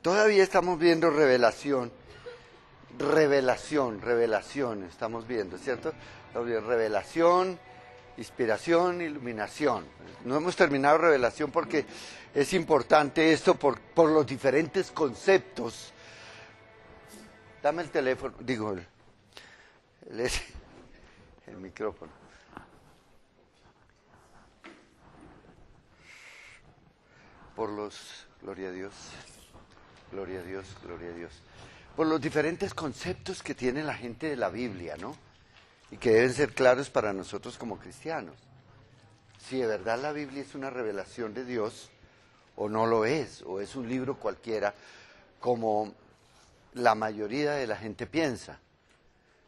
Todavía estamos viendo revelación, estamos viendo, ¿cierto? Revelación, inspiración, iluminación. No hemos terminado revelación porque es importante esto por los diferentes conceptos. Dame el teléfono, digo, el micrófono. Gloria a Dios, gloria a Dios, gloria a Dios. Por los diferentes conceptos que tiene la gente de la Biblia, ¿no? Y que deben ser claros para nosotros como cristianos. Si de verdad la Biblia es una revelación de Dios, o no lo es, o es un libro cualquiera, como la mayoría de la gente piensa.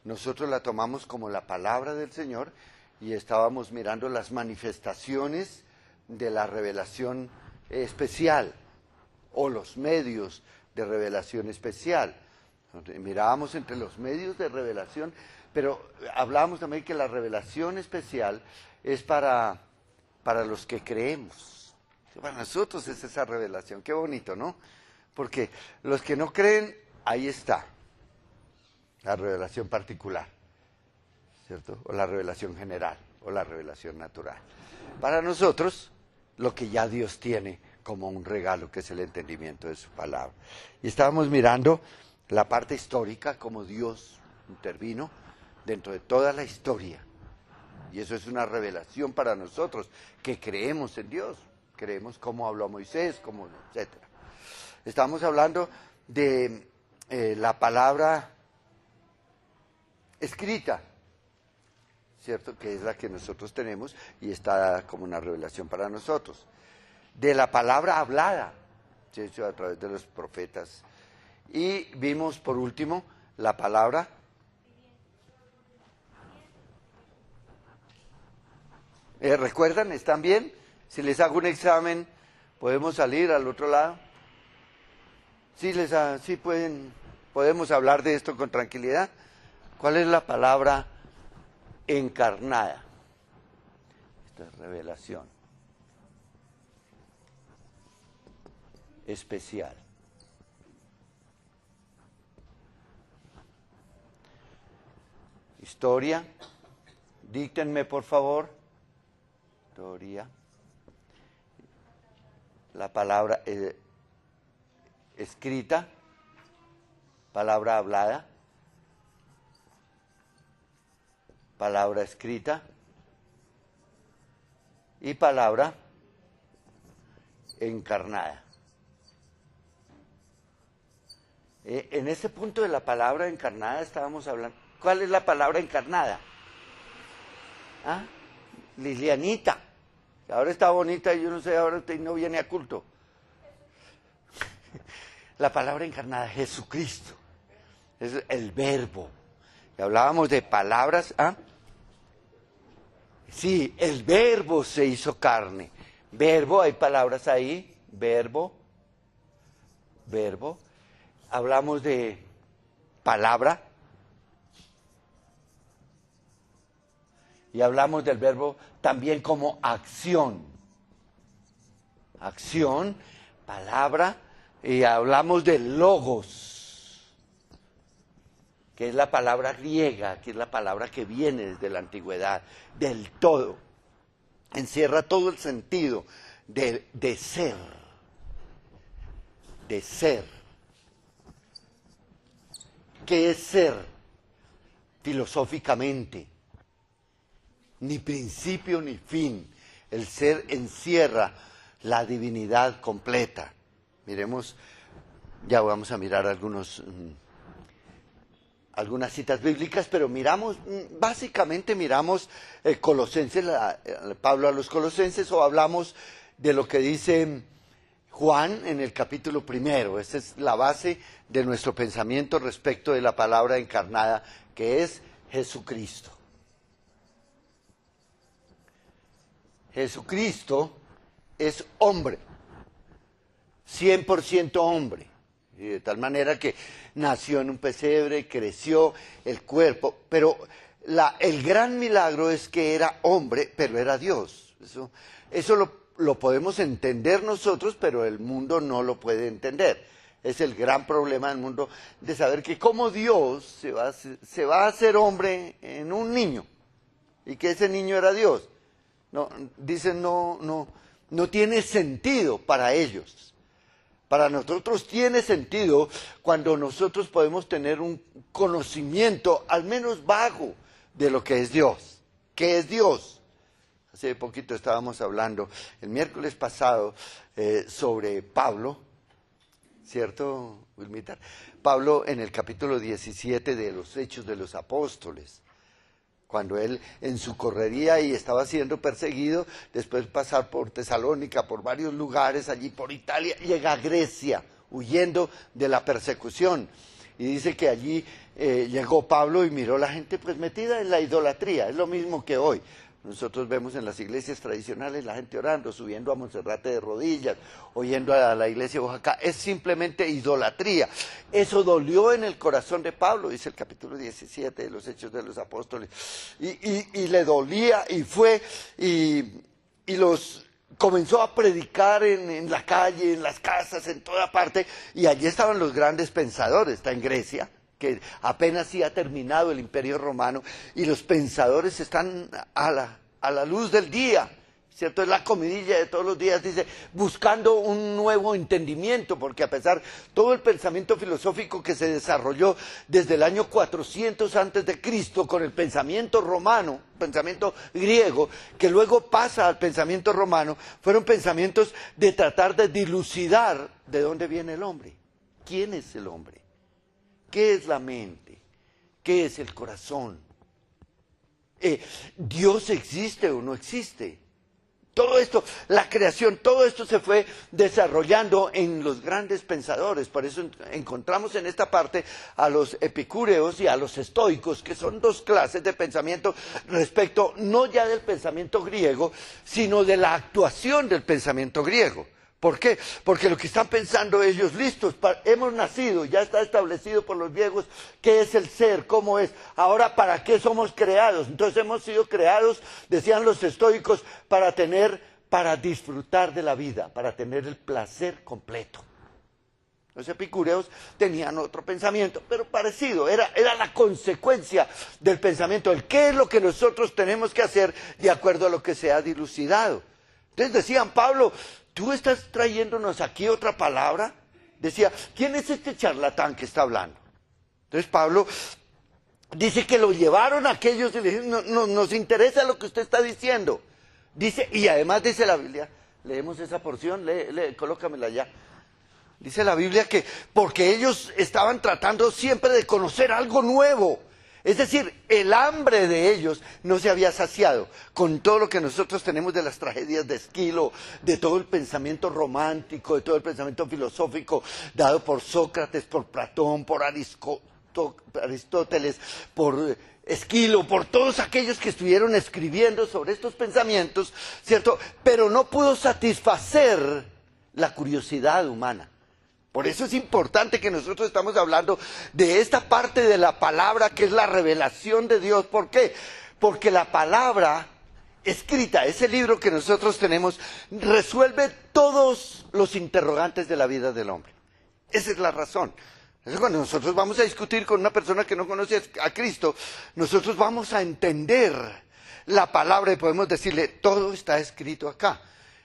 Nosotros la tomamos como la palabra del Señor y estábamos mirando las manifestaciones de la revelación especial o los medios de revelación especial. Mirábamos entre los medios de revelación, pero hablábamos también que la revelación especial es para los que creemos. Para nosotros es esa revelación, qué bonito, ¿no? Porque los que no creen, ahí está la revelación particular, ¿cierto? O la revelación general, o la revelación natural. Para nosotros, lo que ya Dios tiene como un regalo, que es el entendimiento de su palabra. Y estábamos mirando la parte histórica, cómo Dios intervino dentro de toda la historia. Y eso es una revelación para nosotros, que creemos en Dios, creemos cómo habló Moisés, cómo, etc. Estamos hablando de la palabra escrita, ¿cierto? Que es la que nosotros tenemos y está dada como una revelación para nosotros. De la palabra hablada, ¿cierto? A través de los profetas. Y vimos por último la palabra ¿recuerdan? ¿Están bien? Si les hago un examen, ¿podemos salir al otro lado? Sí podemos hablar de esto con tranquilidad. ¿Cuál es la palabra encarnada? Esta es revelación especial. Historia. Díctenme, por favor. Historia. La palabra escrita. Palabra hablada. Palabra escrita. Y palabra encarnada. En ese punto de la palabra encarnada estábamos hablando. ¿Cuál es la palabra encarnada? ¿Ah? Lilianita, que ahora está bonita y yo no sé, ahora no viene a culto. La palabra encarnada, Jesucristo, es el verbo. Y hablábamos de palabras, ¿ah? Sí, el verbo se hizo carne. Verbo, hay palabras ahí, verbo. Hablamos de palabra. Y hablamos del verbo también como acción. Acción, palabra, y hablamos de logos, que es la palabra griega, que es la palabra que viene desde la antigüedad, del todo. Encierra todo el sentido de ser. De ser. ¿Qué es ser? Filosóficamente. Ni principio ni fin. El ser encierra la divinidad completa. Miremos, ya vamos a mirar algunas citas bíblicas, pero básicamente miramos Colosenses, Pablo a los Colosenses, o hablamos de lo que dice Juan en el capítulo 1. Esa es la base de nuestro pensamiento respecto de la palabra encarnada, que es Jesucristo. Jesucristo es hombre, 100% hombre, y de tal manera que nació en un pesebre, creció el cuerpo, pero el gran milagro es que era hombre, pero era Dios. Eso lo podemos entender nosotros, pero el mundo no lo puede entender. Es el gran problema del mundo de saber que cómo Dios se va a hacer hombre en un niño y que ese niño era Dios. No, dicen no tiene sentido para ellos. Para nosotros tiene sentido cuando nosotros podemos tener un conocimiento al menos vago de lo que es Dios. ¿Qué es Dios? Hace poquito estábamos hablando, el miércoles pasado, sobre Pablo, ¿cierto, Wilmita? Pablo en el capítulo 17 de los Hechos de los Apóstoles. Cuando él en su correría y estaba siendo perseguido, después de pasar por Tesalónica, por varios lugares, allí por Italia, llega a Grecia, huyendo de la persecución. Y dice que allí llegó Pablo y miró la gente pues metida en la idolatría, es lo mismo que hoy. Nosotros vemos en las iglesias tradicionales la gente orando, subiendo a Monserrate de rodillas, oyendo a la iglesia de Oaxaca. Es simplemente idolatría. Eso dolió en el corazón de Pablo, dice el capítulo 17 de los Hechos de los Apóstoles. Y le dolía y fue y los comenzó a predicar en la calle, en las casas, en toda parte. Y allí estaban los grandes pensadores, está en Grecia, que apenas sí ha terminado el Imperio Romano, y los pensadores están a la luz del día, ¿cierto? Es la comidilla de todos los días, dice, buscando un nuevo entendimiento, porque a pesar todo el pensamiento filosófico que se desarrolló desde el año 400 antes de Cristo con el pensamiento romano, pensamiento griego, que luego pasa al pensamiento romano, fueron pensamientos de tratar de dilucidar de dónde viene el hombre, quién es el hombre. ¿Qué es la mente? ¿Qué es el corazón? ¿Dios existe o no existe? Todo esto, la creación, todo esto se fue desarrollando en los grandes pensadores. Por eso encontramos en esta parte a los epicúreos y a los estoicos, que son dos clases de pensamiento respecto no ya del pensamiento griego, sino de la actuación del pensamiento griego. ¿Por qué? Porque lo que están pensando ellos, listos, hemos nacido, ya está establecido por los griegos qué es el ser, cómo es, ahora para qué somos creados. Entonces hemos sido creados, decían los estoicos, para disfrutar de la vida, para tener el placer completo. Los epicúreos tenían otro pensamiento, pero parecido, era la consecuencia del pensamiento, el qué es lo que nosotros tenemos que hacer de acuerdo a lo que se ha dilucidado. Entonces decían, Pablo, ¿tú estás trayéndonos aquí otra palabra? Decía, ¿quién es este charlatán que está hablando? Entonces Pablo dice que lo llevaron a aquellos y le dijeron, no, nos interesa lo que usted está diciendo. Dice, y además dice la Biblia, leemos esa porción, colócamela ya. Dice la Biblia que porque ellos estaban tratando siempre de conocer algo nuevo. Es decir, el hambre de ellos no se había saciado con todo lo que nosotros tenemos de las tragedias de Esquilo, de todo el pensamiento romántico, de todo el pensamiento filosófico dado por Sócrates, por Platón, por Aristóteles, por Esquilo, por todos aquellos que estuvieron escribiendo sobre estos pensamientos, ¿cierto? Pero no pudo satisfacer la curiosidad humana. Por eso es importante que nosotros estamos hablando de esta parte de la palabra que es la revelación de Dios. ¿Por qué? Porque la palabra escrita, ese libro que nosotros tenemos, resuelve todos los interrogantes de la vida del hombre. Esa es la razón. Entonces, cuando nosotros vamos a discutir con una persona que no conoce a Cristo, nosotros vamos a entender la palabra y podemos decirle, todo está escrito acá.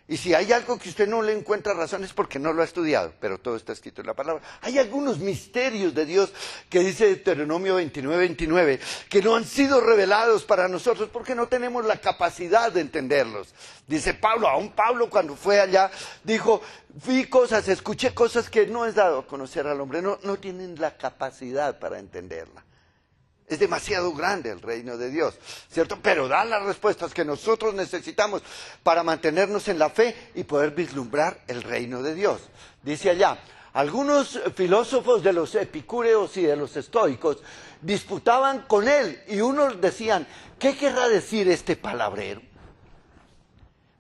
Y si hay algo que usted no le encuentra razón es porque no lo ha estudiado, pero todo está escrito en la palabra. Hay algunos misterios de Dios que dice Deuteronomio 29:29 que no han sido revelados para nosotros porque no tenemos la capacidad de entenderlos. Dice Pablo, aún Pablo cuando fue allá dijo, vi cosas, escuché cosas que no es dado a conocer al hombre, no tienen la capacidad para entenderla. Es demasiado grande el reino de Dios, ¿cierto? Pero da las respuestas que nosotros necesitamos para mantenernos en la fe y poder vislumbrar el reino de Dios. Dice allá, algunos filósofos de los epicúreos y de los estoicos disputaban con él y unos decían, ¿qué querrá decir este palabrero?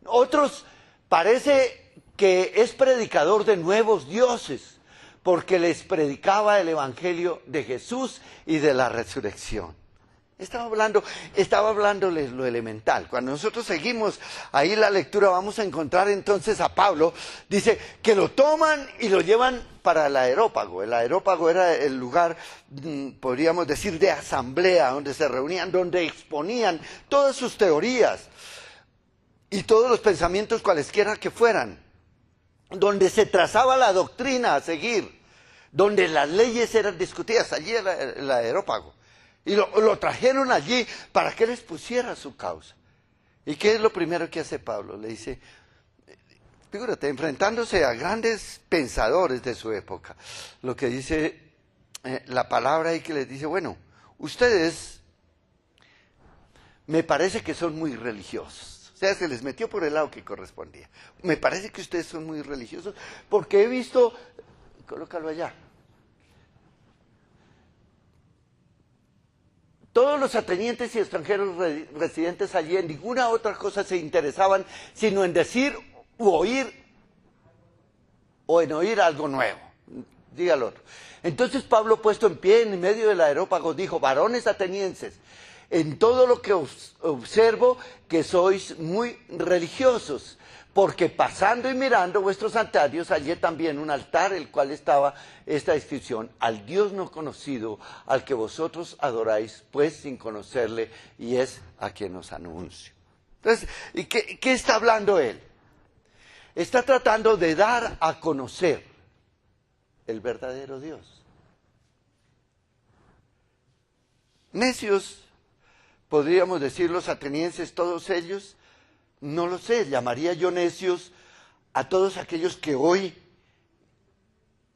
Otros parece que es predicador de nuevos dioses, porque les predicaba el evangelio de Jesús y de la resurrección. Estaba hablándoles lo elemental. Cuando nosotros seguimos ahí la lectura, vamos a encontrar entonces a Pablo, dice que lo toman y lo llevan para el Areópago. El Areópago era el lugar, podríamos decir, de asamblea, donde se reunían, donde exponían todas sus teorías y todos los pensamientos cualesquiera que fueran, donde se trazaba la doctrina a seguir, donde las leyes eran discutidas. Allí era el Areópago. Y lo trajeron allí para que les pusiera su causa. ¿Y qué es lo primero que hace Pablo? Le dice, fíjate, enfrentándose a grandes pensadores de su época, lo que dice la palabra ahí que les dice, bueno, ustedes me parece que son muy religiosos. O sea, se les metió por el lado que correspondía. Me parece que ustedes son muy religiosos porque he visto, colócalo allá, todos los atenienses y extranjeros residentes allí en ninguna otra cosa se interesaban sino en decir u oír o en oír algo nuevo. Diga el otro. Entonces Pablo, puesto en pie en medio del Areópago, dijo, varones atenienses, en todo lo que observo que sois muy religiosos, porque pasando y mirando vuestros santuarios hallé también un altar, el cual estaba esta inscripción, al Dios no conocido, al que vosotros adoráis, pues sin conocerle, y es a quien os anuncio. Entonces, ¿y qué está hablando él? Está tratando de dar a conocer el verdadero Dios. Necios, podríamos decir los atenienses, todos ellos. No lo sé, llamaría yo necios a todos aquellos que hoy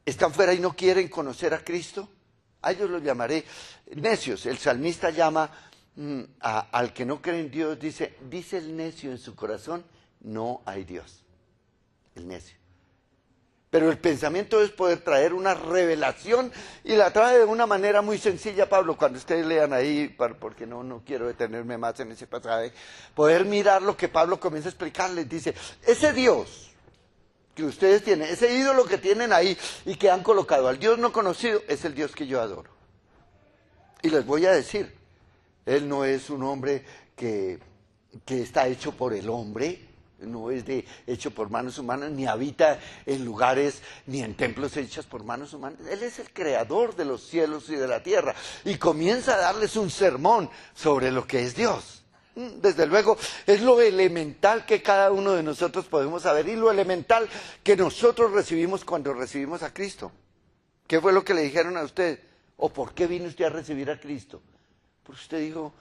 están fuera y no quieren conocer a Cristo. A ellos los llamaré necios. El salmista llama al que no cree en Dios, dice el necio en su corazón, no hay Dios. El necio. Pero el pensamiento es poder traer una revelación y la trae de una manera muy sencilla, Pablo, cuando ustedes lean ahí, porque no quiero detenerme más en ese pasaje, poder mirar lo que Pablo comienza a explicarles. Dice, ese Dios que ustedes tienen, ese ídolo que tienen ahí y que han colocado al Dios no conocido, es el Dios que yo adoro. Y les voy a decir, Él no es un hombre que está hecho por el hombre, no es hecho por manos humanas, ni habita en lugares, ni en templos hechos por manos humanas. Él es el creador de los cielos y de la tierra. Y comienza a darles un sermón sobre lo que es Dios. Desde luego, es lo elemental que cada uno de nosotros podemos saber y lo elemental que nosotros recibimos cuando recibimos a Cristo. ¿Qué fue lo que le dijeron a usted? ¿O por qué vino usted a recibir a Cristo? Porque usted dijo,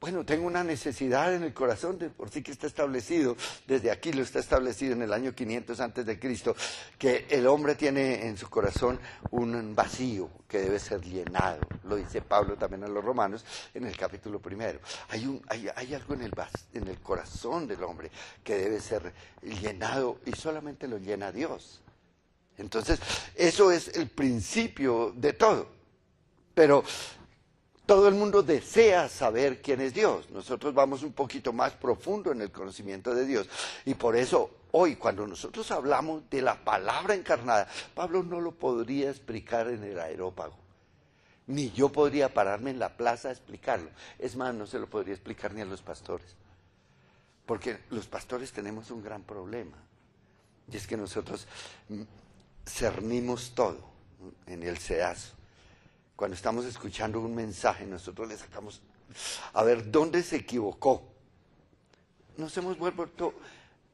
bueno, tengo una necesidad en el corazón, de por sí que está establecido, desde aquí lo está establecido en el año 500 antes de Cristo, que el hombre tiene en su corazón un vacío que debe ser llenado. Lo dice Pablo también a los romanos en el capítulo 1. Hay algo en el corazón del hombre que debe ser llenado y solamente lo llena Dios. Entonces, eso es el principio de todo. Pero todo el mundo desea saber quién es Dios. Nosotros vamos un poquito más profundo en el conocimiento de Dios. Y por eso hoy, cuando nosotros hablamos de la palabra encarnada, Pablo no lo podría explicar en el Areópago. Ni yo podría pararme en la plaza a explicarlo. Es más, no se lo podría explicar ni a los pastores. Porque los pastores tenemos un gran problema. Y es que nosotros cernimos todo en el sedazo. Cuando estamos escuchando un mensaje, nosotros le sacamos a ver dónde se equivocó. Nos hemos vuelto,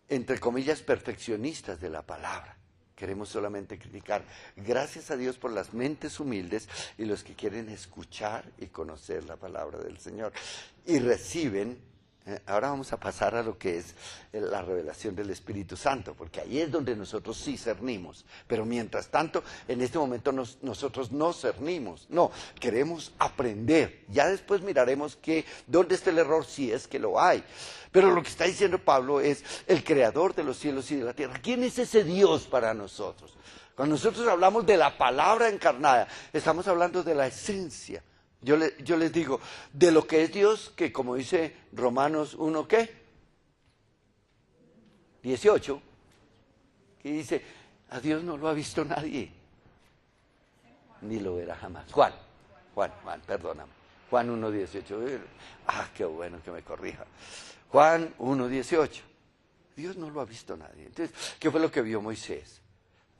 entre comillas, perfeccionistas de la palabra. Queremos solamente criticar. Gracias a Dios por las mentes humildes y los que quieren escuchar y conocer la palabra del Señor. Y reciben. Ahora vamos a pasar a lo que es la revelación del Espíritu Santo, porque ahí es donde nosotros sí cernimos. Pero mientras tanto, en este momento nosotros no cernimos. No, queremos aprender. Ya después miraremos dónde está el error, si es que lo hay. Pero lo que está diciendo Pablo es el creador de los cielos y de la tierra. ¿Quién es ese Dios para nosotros? Cuando nosotros hablamos de la palabra encarnada, estamos hablando de la esencia. Yo les digo, de lo que es Dios, que como dice Romanos 1, ¿qué? 18, que dice, a Dios no lo ha visto nadie, ni lo verá jamás. Juan, perdóname. Juan 1:18. Qué bueno que me corrija. Juan 1:18. Dios no lo ha visto nadie. Entonces, ¿qué fue lo que vio Moisés?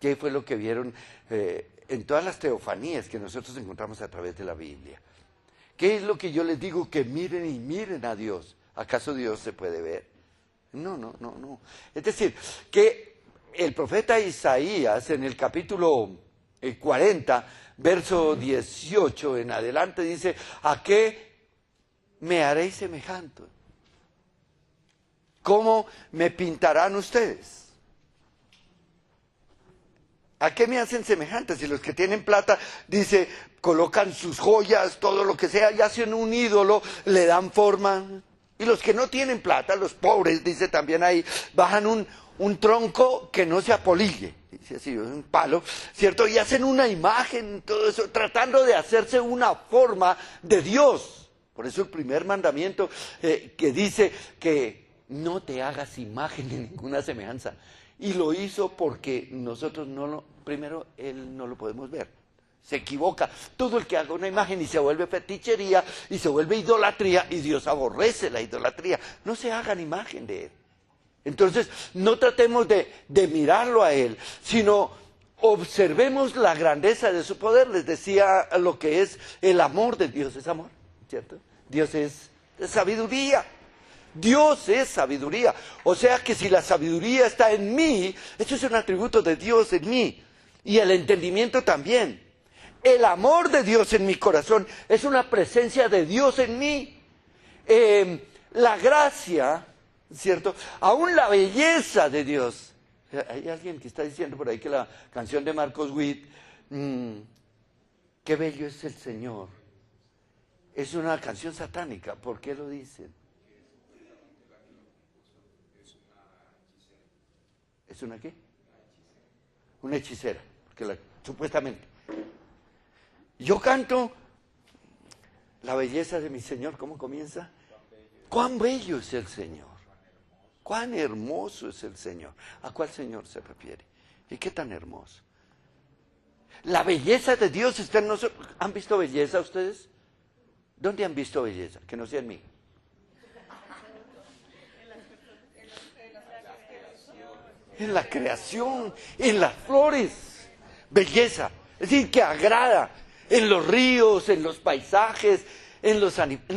¿Qué fue lo que vieron en todas las teofanías que nosotros encontramos a través de la Biblia? ¿Qué es lo que yo les digo? Que miren y miren a Dios. ¿Acaso Dios se puede ver? No. Es decir, que el profeta Isaías en el capítulo 40, verso 18 en adelante dice, ¿a qué me haréis semejante? ¿Cómo me pintarán ustedes? ¿A qué me hacen semejantes? Si los que tienen plata, dice, colocan sus joyas, todo lo que sea, y hacen un ídolo, le dan forma. Y los que no tienen plata, los pobres, dice también ahí, bajan un tronco que no se apolille, dice así, un palo, ¿cierto? Y hacen una imagen, todo eso, tratando de hacerse una forma de Dios. Por eso el primer mandamiento que dice que no te hagas imagen de ninguna semejanza. Y lo hizo porque nosotros primero, Él no lo podemos ver. Se equivoca. Todo el que haga una imagen y se vuelve fetichería y se vuelve idolatría, y Dios aborrece la idolatría. No se hagan imagen de Él. Entonces, no tratemos de mirarlo a Él, sino observemos la grandeza de su poder. Les decía lo que es el amor de Dios, es amor, ¿cierto? Dios es sabiduría. Dios es sabiduría. O sea que si la sabiduría está en mí, esto es un atributo de Dios en mí. Y el entendimiento también. El amor de Dios en mi corazón es una presencia de Dios en mí. La gracia, ¿cierto? Aún la belleza de Dios. Hay alguien que está diciendo por ahí que la canción de Marcos Witt, qué bello es el Señor. Es una canción satánica. ¿Por qué lo dicen? ¿Es una qué? Una hechicera, porque supuestamente. Yo canto la belleza de mi Señor, ¿cómo comienza? Cuán bello es el Señor, cuán hermoso es el Señor. ¿A cuál Señor se refiere? ¿Y qué tan hermoso? La belleza de Dios está en nosotros. ¿Han visto belleza ustedes? ¿Dónde han visto belleza? Que no sea en mí. En la creación, en las flores, belleza, es decir, que agrada, en los ríos, en los paisajes, en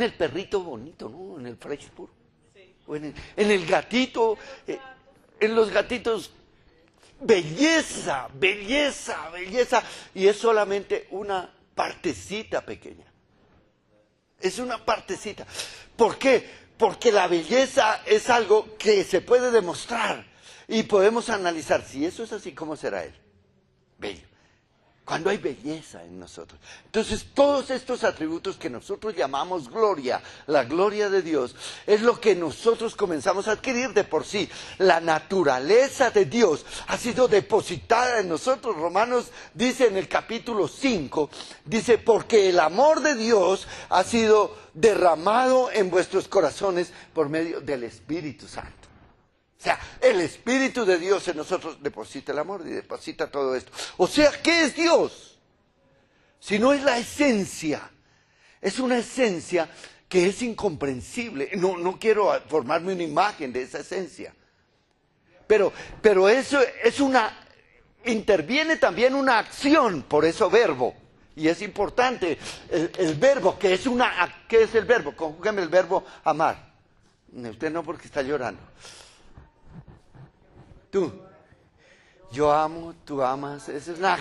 el perrito bonito, ¿no? En el Freispur, sí. O en el gatito, en los gatitos, belleza, y es solamente una partecita pequeña, es una partecita. ¿Por qué? Porque la belleza es algo que se puede demostrar. Y podemos analizar, si eso es así, ¿cómo será Él? Bello. Cuando hay belleza en nosotros. Entonces, todos estos atributos que nosotros llamamos gloria, la gloria de Dios, es lo que nosotros comenzamos a adquirir de por sí. La naturaleza de Dios ha sido depositada en nosotros. Romanos dice en el capítulo 5, dice, porque el amor de Dios ha sido derramado en vuestros corazones por medio del Espíritu Santo. O sea, el Espíritu de Dios en nosotros deposita el amor y deposita todo esto. O sea, ¿qué es Dios? Si no es la esencia, es una esencia que es incomprensible. No quiero formarme una imagen de esa esencia. Pero eso es interviene también una acción, por eso verbo. Y es importante el verbo, ¿qué es el verbo? Conjúgame el verbo amar. Usted no, porque está llorando. Tú, yo amo, tú amas, es una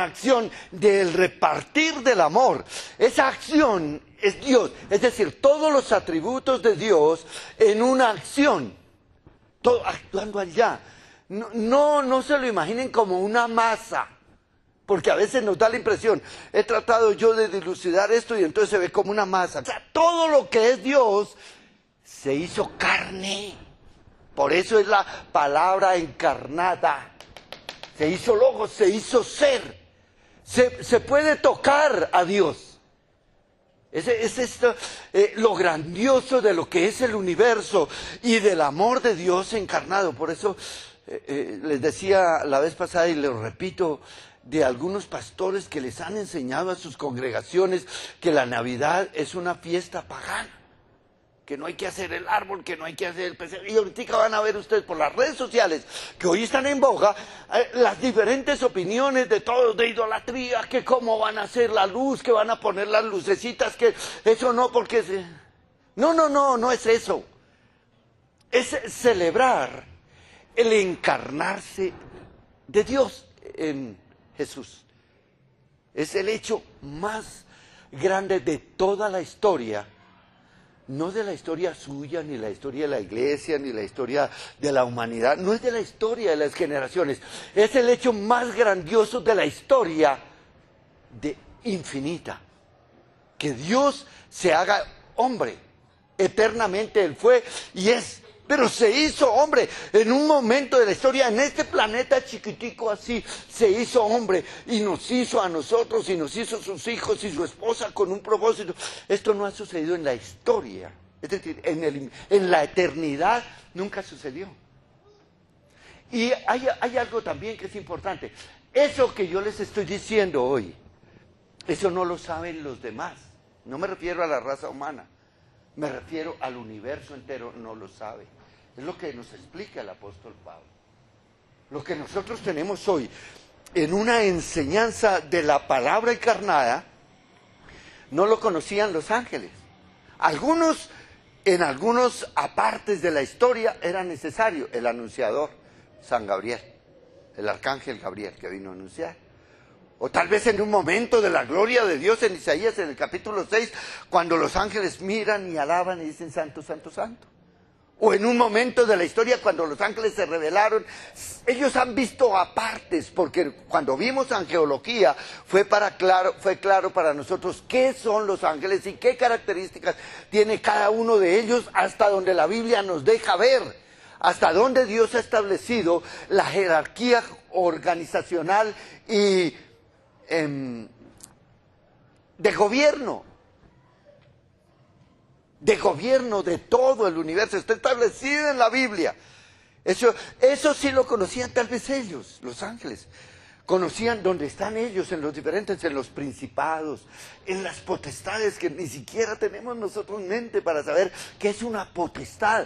acción del repartir del amor. Esa acción es Dios, es decir, todos los atributos de Dios en una acción, todo actuando allá. No se lo imaginen como una masa, porque a veces nos da la impresión, he tratado yo de dilucidar esto y entonces se ve como una masa. O sea, todo lo que es Dios se hizo carne. Por eso es la palabra encarnada. Se hizo logos, se hizo ser. Se puede tocar a Dios. Es esto lo grandioso de lo que es el universo y del amor de Dios encarnado. Por eso les decía la vez pasada y lo repito, de algunos pastores que les han enseñado a sus congregaciones que la Navidad es una fiesta pagana, que no hay que hacer el árbol, que no hay que hacer el pesebre. Y ahorita van a ver ustedes por las redes sociales, que hoy están en boga, las diferentes opiniones de todos, de idolatría, que cómo van a hacer la luz, que van a poner las lucecitas, que eso no, porque... No es eso. Es celebrar el encarnarse de Dios en Jesús. Es el hecho más grande de toda la historia. No de la historia suya, ni la historia de la iglesia, ni la historia de la humanidad. No es de la historia de las generaciones. Es el hecho más grandioso de la historia infinita. Que Dios se haga hombre. Eternamente Él fue y es. Pero se hizo hombre en un momento de la historia, en este planeta chiquitico así, se hizo hombre y nos hizo a nosotros y nos hizo sus hijos y su esposa con un propósito. Esto no ha sucedido en la historia, es decir, en la eternidad nunca sucedió. Y hay algo también que es importante. Eso que yo les estoy diciendo hoy, eso no lo saben los demás. No me refiero a la raza humana. Me refiero al universo entero, no lo sabe. Es lo que nos explica el apóstol Pablo. Lo que nosotros tenemos hoy en una enseñanza de la palabra encarnada, no lo conocían los ángeles. En algunos apartes de la historia era necesario el anunciador, San Gabriel, el arcángel Gabriel que vino a anunciar. O tal vez en un momento de la gloria de Dios en Isaías, en el capítulo 6, cuando los ángeles miran y alaban y dicen santo, santo, santo. O en un momento de la historia cuando los ángeles se revelaron, ellos han visto apartes, porque cuando vimos angeología fue claro para nosotros qué son los ángeles y qué características tiene cada uno de ellos, hasta donde la Biblia nos deja ver. Hasta donde Dios ha establecido la jerarquía organizacional y de gobierno de todo el universo, está establecido en la Biblia. Eso sí lo conocían tal vez ellos, los ángeles. Conocían dónde están ellos, en los principados, en las potestades que ni siquiera tenemos nosotros mente para saber qué es una potestad.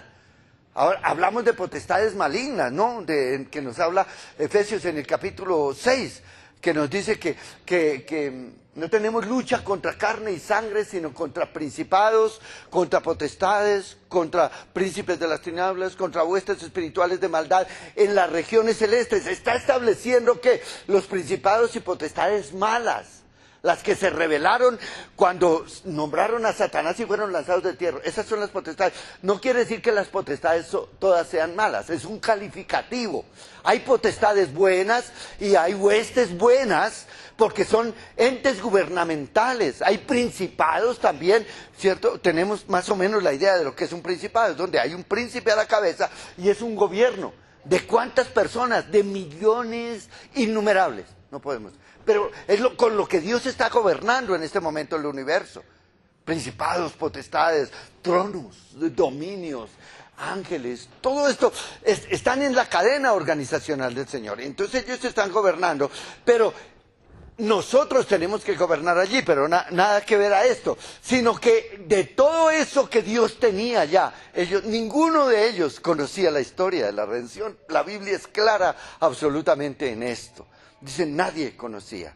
Ahora hablamos de potestades malignas, ¿no? Que nos habla Efesios en el capítulo 6, que nos dice que no tenemos lucha contra carne y sangre, sino contra principados, contra potestades, contra príncipes de las tinieblas, contra huestes espirituales de maldad en las regiones celestes. Está estableciendo que los principados y potestades malas, las que se rebelaron cuando nombraron a Satanás y fueron lanzados de tierra, esas son las potestades. No quiere decir que las potestades todas sean malas, es un calificativo. Hay potestades buenas y hay huestes buenas, porque son entes gubernamentales. Hay principados también, ¿cierto? Tenemos más o menos la idea de lo que es un principado, es donde hay un príncipe a la cabeza y es un gobierno. ¿De cuántas personas? De millones innumerables. No podemos. Pero es con lo que Dios está gobernando en este momento el universo. Principados, potestades, tronos, dominios, ángeles, todo esto están en la cadena organizacional del Señor. Entonces ellos están gobernando, pero nosotros tenemos que gobernar allí, pero nada que ver a esto, sino que de todo eso que Dios tenía ya, ninguno de ellos conocía la historia de la redención. La Biblia es clara absolutamente en esto. Dice, nadie conocía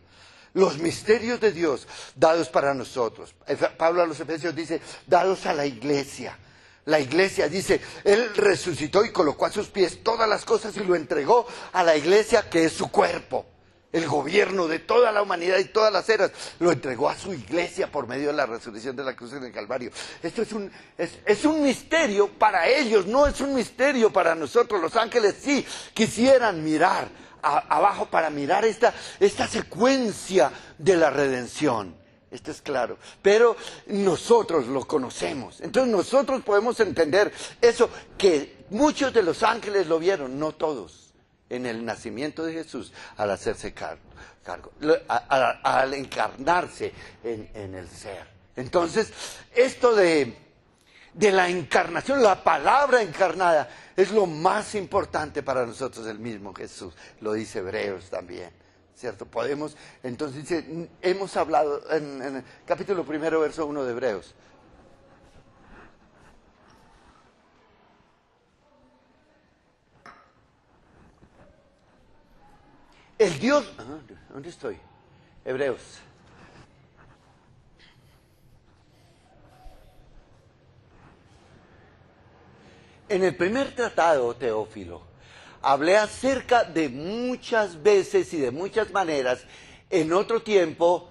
los misterios de Dios dados para nosotros. Pablo a los Efesios dice, dados a la iglesia. La iglesia dice, Él resucitó y colocó a sus pies todas las cosas y lo entregó a la iglesia, que es su cuerpo. El gobierno de toda la humanidad y todas las eras lo entregó a su iglesia por medio de la resurrección de la cruz en el Calvario. Esto es un misterio para ellos, no es un misterio para nosotros. Los ángeles sí quisieran mirar abajo para mirar esta secuencia de la redención. Esto es claro, pero nosotros lo conocemos. Entonces nosotros podemos entender eso, que muchos de los ángeles lo vieron, no todos, en el nacimiento de Jesús, al hacerse cargo, al encarnarse en el ser. Entonces, esto de la encarnación, la palabra encarnada, es lo más importante para nosotros, el mismo Jesús. Lo dice Hebreos también. ¿cierto? Podemos, entonces dice, hemos hablado en el capítulo 1, verso 1 de Hebreos. El Dios, ¿dónde estoy? Hebreos. En el primer tratado, Teófilo, hablé acerca de muchas veces y de muchas maneras, en otro tiempo,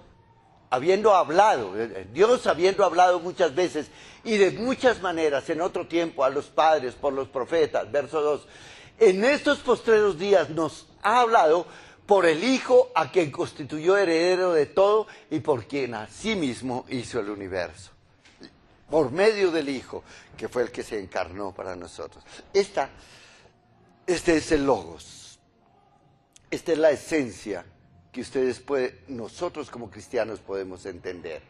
habiendo hablado, Dios habiendo hablado muchas veces y de muchas maneras, en otro tiempo, a los padres por los profetas, verso 2, en estos postreros días nos ha hablado por el Hijo a quien constituyó heredero de todo y por quien asimismo hizo el universo. Por medio del Hijo, que fue el que se encarnó para nosotros. Este es el Logos. Esta es la esencia que nosotros como cristianos podemos entender.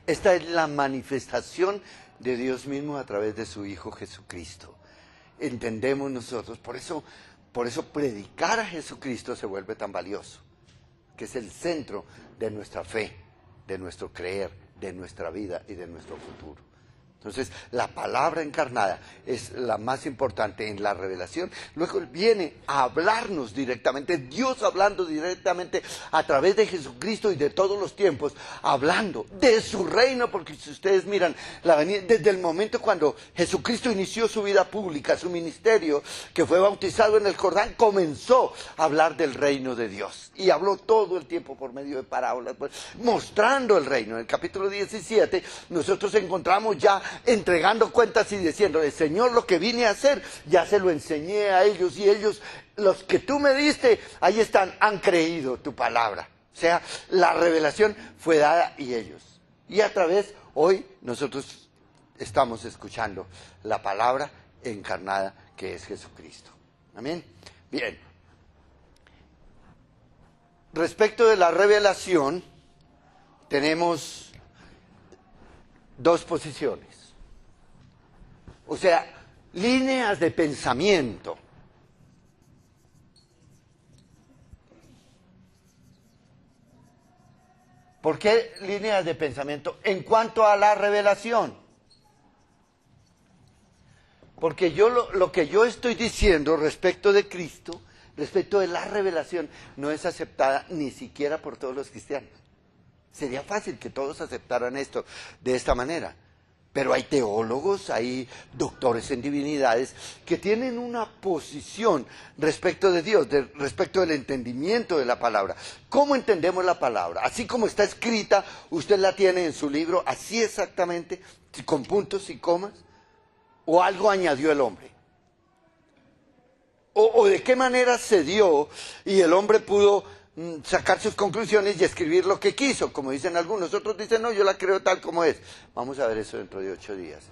Esta es la manifestación de Dios mismo a través de su Hijo Jesucristo. Entendemos nosotros, por eso predicar a Jesucristo se vuelve tan valioso, que es el centro de nuestra fe, de nuestro creer, de nuestra vida y de nuestro futuro. Entonces, la palabra encarnada es la más importante en la revelación. Luego viene a hablarnos directamente, Dios hablando directamente a través de Jesucristo y de todos los tiempos, hablando de su reino, porque si ustedes miran, desde el momento cuando Jesucristo inició su vida pública, su ministerio, que fue bautizado en el Jordán, comenzó a hablar del reino de Dios. Y habló todo el tiempo por medio de parábolas, mostrando el reino. En el capítulo 17, nosotros encontramos ya entregando cuentas y diciéndole, Señor, lo que vine a hacer, ya se lo enseñé a ellos, y ellos, los que tú me diste, ahí están, han creído tu palabra. O sea, la revelación fue dada y ellos. Y a través, hoy, nosotros estamos escuchando la palabra encarnada que es Jesucristo. Amén. Bien. Respecto de la revelación, tenemos dos posiciones. O sea, líneas de pensamiento. ¿Por qué líneas de pensamiento? En cuanto a la revelación. Porque lo que yo estoy diciendo respecto de Cristo, respecto de la revelación, no es aceptada ni siquiera por todos los cristianos. Sería fácil que todos aceptaran esto de esta manera. Pero hay teólogos, hay doctores en divinidades que tienen una posición respecto de Dios, respecto del entendimiento de la palabra. ¿Cómo entendemos la palabra? Así como está escrita, usted la tiene en su libro, así exactamente, con puntos y comas, o algo añadió el hombre. O de qué manera se dio y el hombre pudo sacar sus conclusiones y escribir lo que quiso, como dicen algunos. Otros dicen, no, yo la creo tal como es. Vamos a ver eso dentro de 8 días.